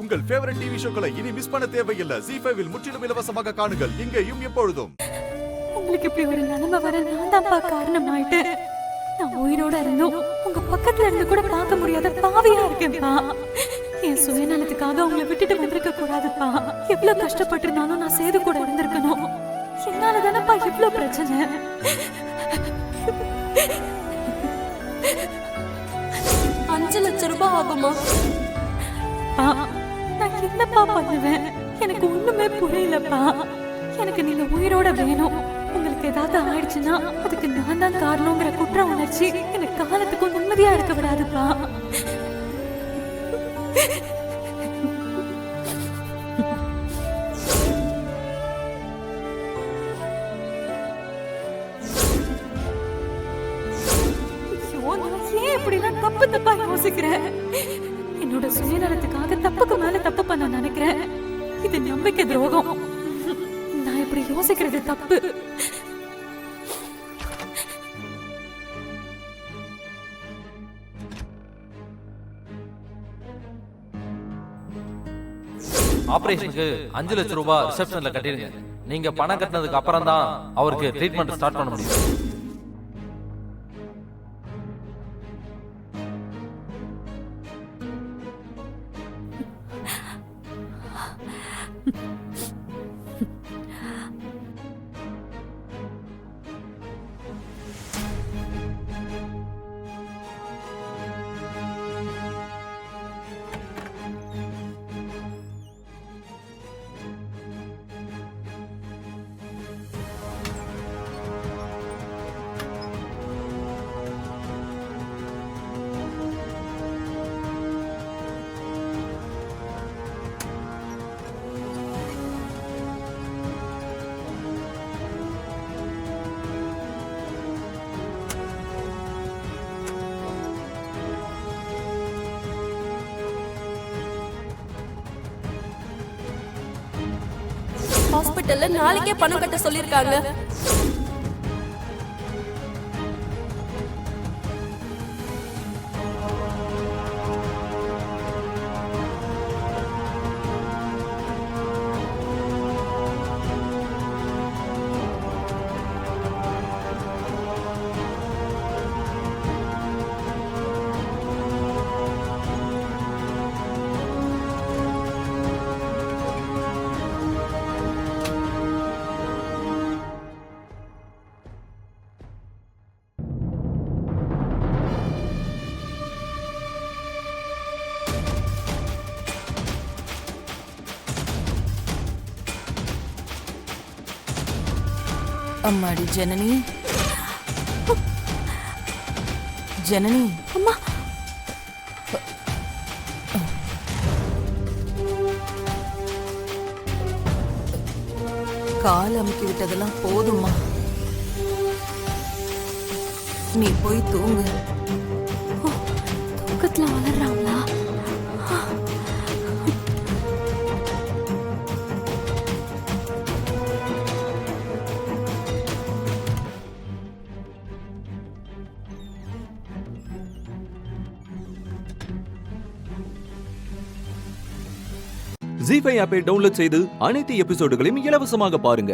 உங்கள் favourite TV ஷோக்களை இனி miss பண்ண தேவையில்லை. ZEE5 இல் முற்றிலும் இலவசமாக காணுங்கள். இங்கேயும் எப்பொழுதும். உங்களுக்கு இப்படி ஒரு நிலைமை வர நான் தான்ப்பா காரணமாயிட்டு. நான் உயிரோட இருந்தும் உங்க பக்கத்துல இருந்து கூட பார்க்க முடியாத பாவியா இருக்கேன்ப்பா. என் சுயநலத்துக்காக உங்களை விட்டுட்டு வந்திருக்க கூடாதுப்பா. எவ்வளவு கஷ்டப்பட்டிருந்தாலும் நான் சேது கூட இருந்திருக்கணும். என்னால தானப்பா இவ்வளவு பிரச்சனை. 5 லட்சம் ரூபாய் ஆகுமா? நான் என்னப்பா பண்ணுவேன்? எனக்கு ஒண்ணுமே புரியலப்பா. எனக்கு நீங்க உயிரோட வேணும். உங்களுக்கு ஏதாவது ஆயிடுச்சுன்னா அதுக்கு நான் தான் காரணங்கிற குற்ற உணர்ச்சி எனக்கு காலத்துக்கும் நிம்மதியா இருக்க விடாதுப்பா. தப்பு தப்பா யோசிக்கிறேன். என்னோட சுயநலத்துக்காக தப்புக்கு மேல தப்பு பண்ண நினைக்கிறேன். இது நம்பிக்கை துரோகம். நான் இப்படி யோசிக்கிறது தப்பு. ஆபரேஷனுக்கு 5 லட்சம் ரூபாய் ரிசப்ஷன்ல கட்டிருங்க. நீங்க பணம் கட்டினதுக்கு அப்புறம் தான் அவருக்கு ட்ரீட்மெண்ட் ஸ்டார்ட் பண்ண முடியும். ஹாஸ்பிட்டல்ல நாளைக்கே பணம் கட்ட சொல்லிருக்காங்க. அம்மாடி ஜனனி, ஜனனி, அம்மா. கால் அமுக்கி விட்டதெல்லாம் போதுமா? நீ போய் தூங்கு. தூக்கத்துல வளர்றாங்களா? ZEE5 ஆப்பை டவுன்லோட் செய்து அனைத்து எபிசோடுகளையும் இலவசமாக பாருங்க.